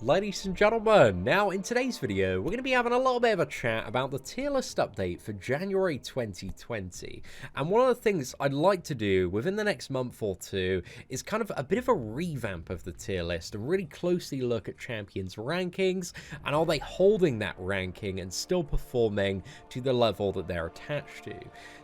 Ladies and gentlemen, now in today's video, we're going to be having a little bit of a chat about the tier list update for January 2020. And one of the things I'd like to do within the next month or two is kind of a bit of a revamp of the tier list and really closely look at champions' rankings and are they holding that ranking and still performing to the level that they're attached to.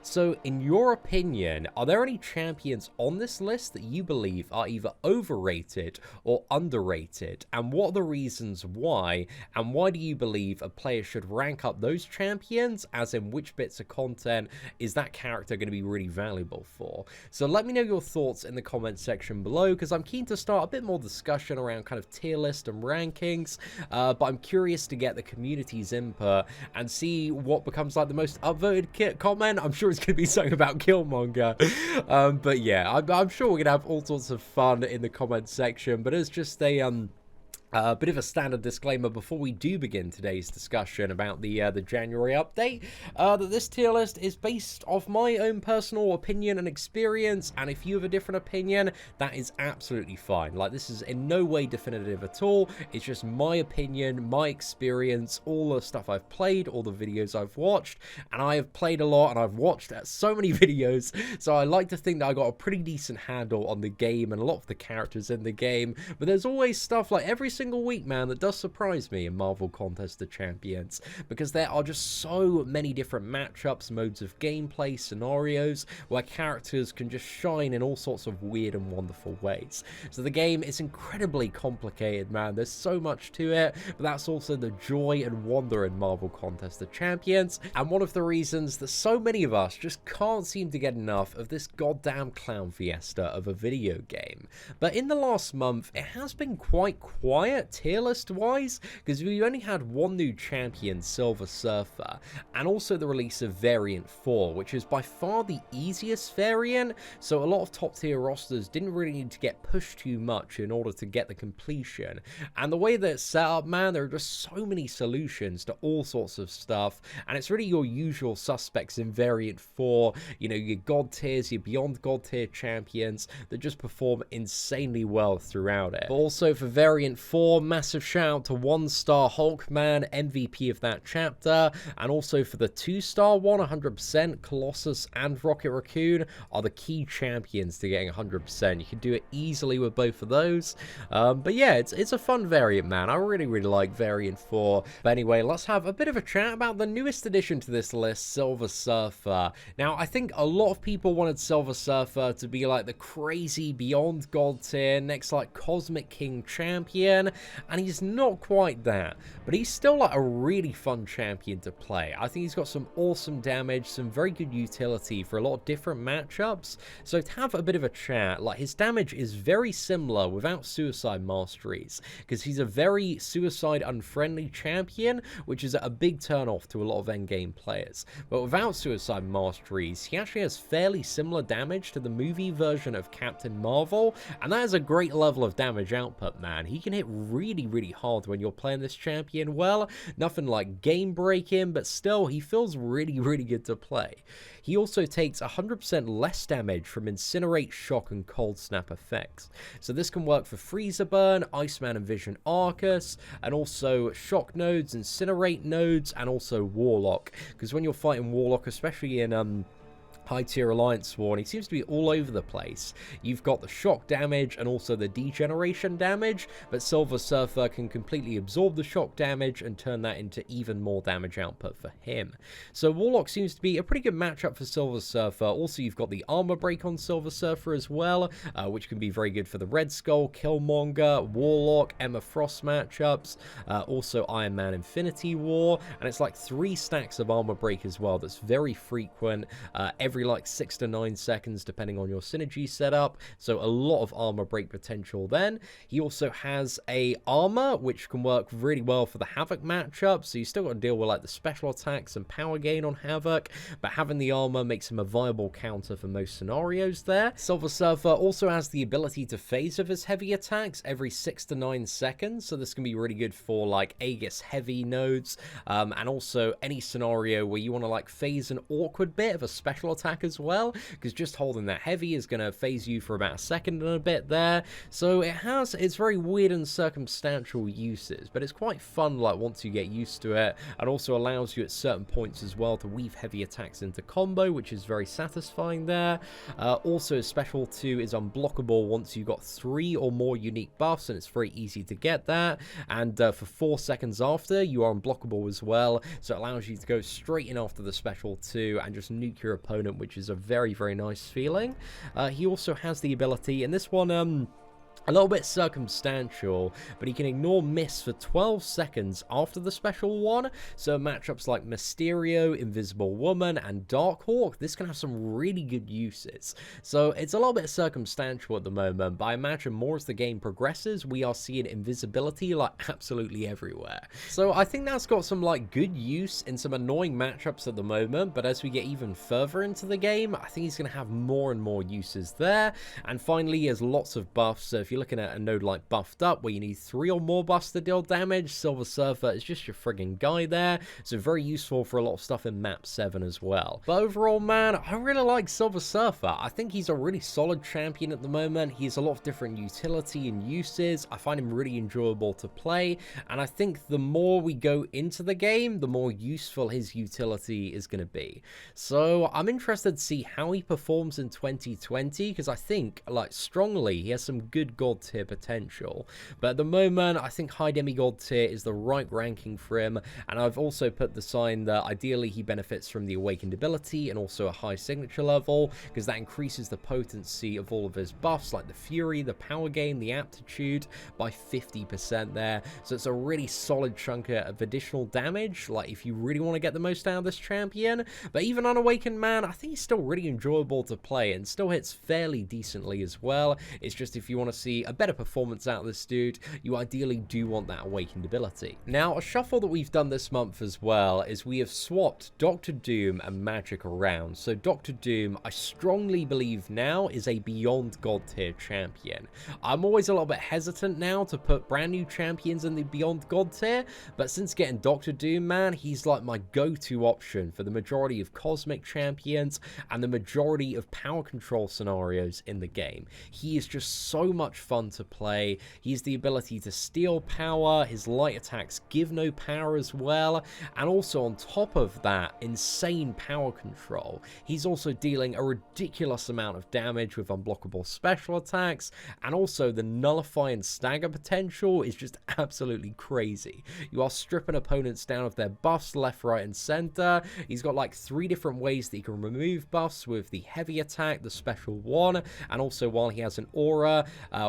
So in your opinion, are there any champions on this list that you believe are either overrated or underrated? And what are the reasons why, and why do you believe a player should rank up those champions, as in which bits of content is that character going to be really valuable for? So let me know your thoughts in the comment section below, because I'm keen to start a bit more discussion around kind of tier list and rankings, but I'm curious to get the community's input and see what becomes like the most upvoted comment. I'm sure it's going to be something about Killmonger, but yeah, I'm sure we're going to have all sorts of fun in the comment section, but it's just a bit of a standard disclaimer before we do begin today's discussion about the January update, that this tier list is based off my own personal opinion and experience, and if you have a different opinion, that is absolutely fine. Like, this is in no way definitive at all. It's just my opinion, my experience, all the stuff I've played, all the videos I've watched, and I have played a lot and I've watched so many videos, so I like to think that I got a pretty decent handle on the game and a lot of the characters in the game, but there's always stuff like every single week, man, that does surprise me in Marvel Contest of Champions, because there are just so many different matchups, modes of gameplay, scenarios where characters can just shine in all sorts of weird and wonderful ways. So the game is incredibly complicated, man. There's so much to it, but that's also the joy and wonder in Marvel Contest of Champions, and one of the reasons that so many of us just can't seem to get enough of this goddamn clown fiesta of a video game. But in the last month, it has been quite quiet tier list wise, because we only had one new champion, Silver Surfer, and also the release of Variant 4, which is by far the easiest variant, so a lot of top tier rosters didn't really need to get pushed too much in order to get the completion. And the way that it's set up, man, there are just so many solutions to all sorts of stuff, and it's really your usual suspects in Variant 4, you know, your god tiers, your beyond god tier champions that just perform insanely well throughout it. But also for Variant 4, massive shout out to 1-star Hulkman, MVP of that chapter, and also for the 2-star one, 100%, Colossus and Rocket Raccoon are the key champions to getting 100%. You can do it easily with both of those, but yeah, it's a fun variant, man. I really like Variant 4. But anyway, let's have a bit of a chat about the newest addition to this list, Silver Surfer. Now, I think a lot of people wanted Silver Surfer to be like the crazy beyond god tier, next like Cosmic King champion, and he's not quite that, but he's still like a really fun champion to play. I think he's got some awesome damage, some very good utility for a lot of different matchups. So to have a bit of a chat, like, his damage is very similar without suicide masteries, because he's a very suicide unfriendly champion, which is a big turnoff to a lot of endgame players. But without suicide masteries, he actually has fairly similar damage to the movie version of Captain Marvel, and that is a great level of damage output, man. He can hit really hard when you're playing this champion well. Nothing like game breaking, but still, he feels really good to play. He also takes 100% less damage from Incinerate, Shock, and Cold Snap effects. So this can work for Freezer Burn, Iceman and Vision Arcus, and also Shock nodes, Incinerate nodes, and also Warlock. Because when you're fighting Warlock, especially in high tier Alliance War, and he seems to be all over the place. You've got the shock damage and also the degeneration damage, but Silver Surfer can completely absorb the shock damage and turn that into even more damage output for him. So Warlock seems to be a pretty good matchup for Silver Surfer. Also, you've got the armor break on Silver Surfer as well, which can be very good for the Red Skull, Killmonger, Warlock, Emma Frost matchups, also Iron Man Infinity War, and it's like 3 stacks of armor break as well. That's very frequent, every like 6 to 9 seconds depending on your synergy setup, so a lot of armor break potential then. He also has a armor which can work really well for the Havoc matchup, so you still got to deal with like the special attacks and power gain on Havoc, but having the armor makes him a viable counter for most scenarios there. Silver Surfer also has the ability to phase with his heavy attacks every 6 to 9 seconds, so this can be really good for like Aegis heavy nodes, and also any scenario where you want to like phase an awkward bit of a special attack attack as well, because just holding that heavy is going to phase you for about a second and a bit there. So it has its very weird and circumstantial uses, but it's quite fun like once you get used to it, and also allows you at certain points as well to weave heavy attacks into combo, which is very satisfying there. Also, special 2 is unblockable once you've got 3 or more unique buffs, and it's very easy to get that. And for 4 seconds after, you are unblockable as well, so it allows you to go straight in after the special 2 and just nuke your opponent, which is a very, very nice feeling. He also has the ability, and this one, a little bit circumstantial, but he can ignore miss for 12 seconds after the special 1, so matchups like Mysterio, Invisible Woman, and Darkhawk, this can have some really good uses. So it's a little bit circumstantial at the moment, but I imagine more as the game progresses, we are seeing invisibility like absolutely everywhere. So I think that's got some like good use in some annoying matchups at the moment, but as we get even further into the game, I think he's going to have more and more uses there. And finally, he has lots of buffs, so if you're looking at a node like Buffed Up, where you need 3 or more buffs to deal damage, Silver Surfer is just your friggin' guy there, so very useful for a lot of stuff in map 7 as well. But overall, man, I really like Silver Surfer. I think he's a really solid champion at the moment. He has a lot of different utility and uses. I find him really enjoyable to play, and I think the more we go into the game, the more useful his utility is going to be. So I'm interested to see how he performs in 2020, because I think, like, strongly, he has some good God tier potential, but at the moment I think high demigod tier is the right ranking for him, and I've also put the sign that ideally he benefits from the awakened ability and also a high signature level, because that increases the potency of all of his buffs like the fury, the power gain, the aptitude by 50% there, so it's a really solid chunk of additional damage, like if you really want to get the most out of this champion. But even unawakened, man, I think he's still really enjoyable to play and still hits fairly decently as well. It's just if you want to see a better performance out of this dude, you ideally do want that awakened ability. Now, a shuffle that we've done this month as well is we have swapped Doctor Doom and Magic around. So Doctor Doom, I strongly believe now, is a beyond god tier champion. I'm always a little bit hesitant now to put brand new champions in the beyond god tier, but since getting Doctor Doom, man, he's like my go-to option for the majority of cosmic champions and the majority of power control scenarios in the game. He is just so much fun to play. He has the ability to steal power, his light attacks give no power as well, and also on top of that, insane power control. He's also dealing a ridiculous amount of damage with unblockable special attacks, and also the nullify and stagger potential is just absolutely crazy. You are stripping opponents down of their buffs left, right, and center. He's got like 3 different ways that he can remove buffs with the heavy attack, the special 1, and also while he has an aura,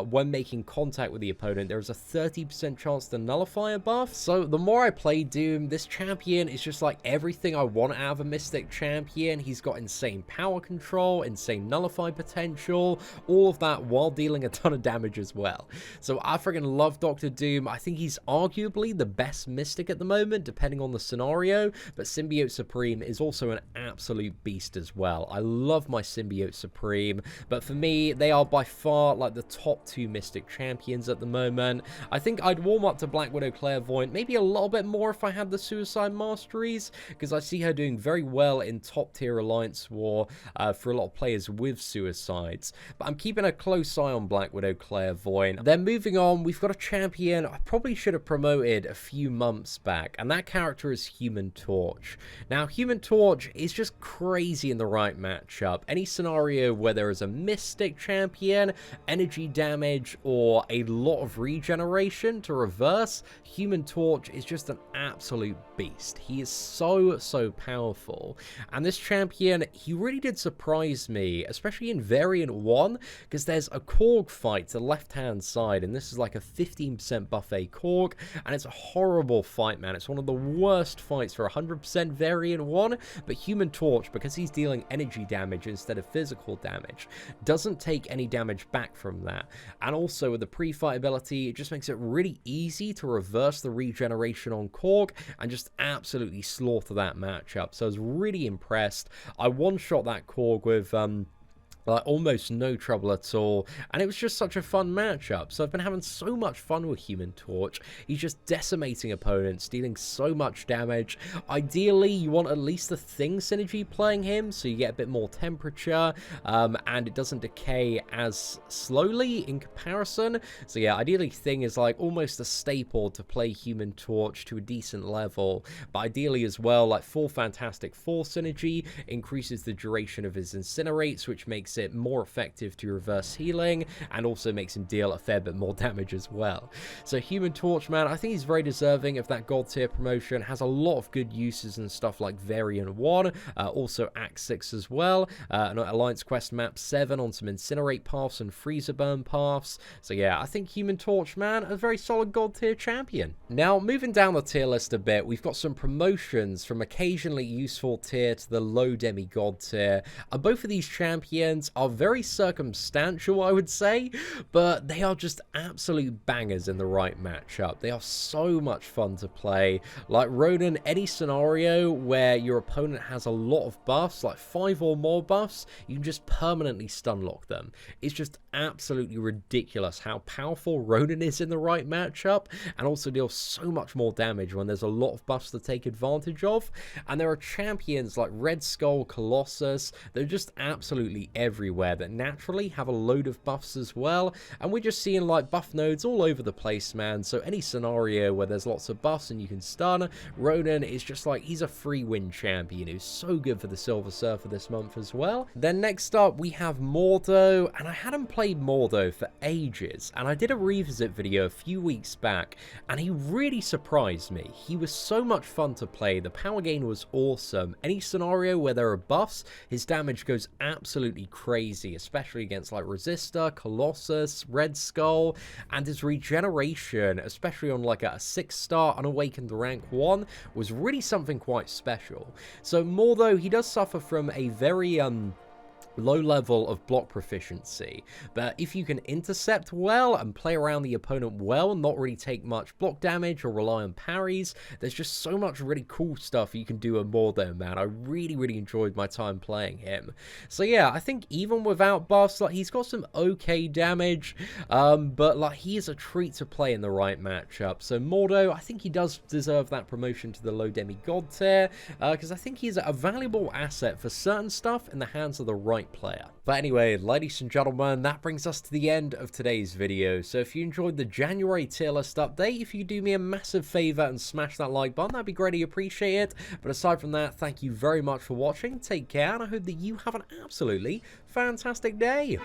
when making contact with the opponent, there is a 30% chance to nullify a buff. So the more I play Doom, this champion is just like everything I want out of a Mystic champion. He's got insane power control, insane nullify potential, all of that while dealing a ton of damage as well. So I freaking love Doctor Doom. I think he's arguably the best Mystic at the moment, depending on the scenario, but Symbiote Supreme is also an absolute beast as well. I love my Symbiote Supreme, but for me, they are by far like the top 2 Mystic champions at the moment. I think I'd warm up to Black Widow Clairvoyant maybe a little bit more if I had the Suicide Masteries, because I see her doing very well in top tier Alliance War for a lot of players with Suicides. But I'm keeping a close eye on Black Widow Clairvoyant. Then moving on, we've got a champion I probably should have promoted a few months back, and that character is Human Torch. Now, Human Torch is just crazy in the right matchup. Any scenario where there is a Mystic champion, energy damage, or a lot of regeneration to reverse, Human Torch is just an absolute beast. He is so powerful, and this champion, he really did surprise me, especially in variant 1, because there's a Korg fight to the left hand side, and this is like a 15% buffet Korg, and it's a horrible fight, man. It's one of the worst fights for 100% variant 1, but Human Torch, because he's dealing energy damage instead of physical damage, doesn't take any damage back from that. And also with the pre-fight ability, it just makes it really easy to reverse the regeneration on Korg and just absolutely slaughter that matchup. So I was really impressed. I one-shot that Korg with like almost no trouble at all, and it was just such a fun matchup. So I've been having so much fun with Human Torch. He's just decimating opponents, dealing so much damage. Ideally, you want at least the Thing synergy playing him, so you get a bit more temperature, and it doesn't decay as slowly in comparison. So yeah, ideally Thing is like almost a staple to play Human Torch to a decent level, but ideally as well, like full Fantastic Four synergy increases the duration of his incinerates, which makes it more effective to reverse healing, and also makes him deal a fair bit more damage as well. So Human Torch, man, I think he's very deserving of that God tier promotion. Has a lot of good uses and stuff like Variant 1, also Act 6 as well, and Alliance Quest Map 7 on some Incinerate paths and Freezer Burn paths. So yeah, I think Human Torch, man, a very solid God tier champion. Now, moving down the tier list a bit, we've got some promotions from occasionally useful tier to the low demigod tier, and both of these champions are very circumstantial, I would say, but they are just absolute bangers in the right matchup. They are so much fun to play. Like Ronan, any scenario where your opponent has a lot of buffs, like 5 or more buffs, you can just permanently stun lock them. It's just absolutely ridiculous how powerful Ronan is in the right matchup, and also deals so much more damage when there's a lot of buffs to take advantage of. And there are champions like Red Skull, Colossus, they're just absolutely everywhere, that naturally have a load of buffs as well, and we're just seeing like buff nodes all over the place, man. So any scenario where there's lots of buffs and you can stun, Ronan is just like, he's a free win champion who's so good for the Silver Surfer this month as well. Then next up we have Mordo, and I hadn't played Mordo for ages, and I did a revisit video a few weeks back, and he really surprised me. He was so much fun to play, the power gain was awesome. Any scenario where there are buffs, his damage goes absolutely crazy, especially against like Resistor, Colossus, Red Skull, and his regeneration, especially on like a 6-star Unawakened rank 1, was really something quite special. So Mordo, he does suffer from a very low level of block proficiency, but if you can intercept well and play around the opponent well and not really take much block damage or rely on parries, there's just so much really cool stuff you can do with Mordo, man. I really enjoyed my time playing him. So yeah, I think even without buffs, like he's got some okay damage, but like he is a treat to play in the right matchup. So Mordo, I think he does deserve that promotion to the low demigod tier, because I think he's a valuable asset for certain stuff in the hands of the right player. But anyway, ladies and gentlemen, that brings us to the end of today's video. So if you enjoyed the January tier list update, if you do me a massive favor and smash that like button, that'd be greatly appreciated. But aside from that, thank you very much for watching. Take care, and I hope that you have an absolutely fantastic day.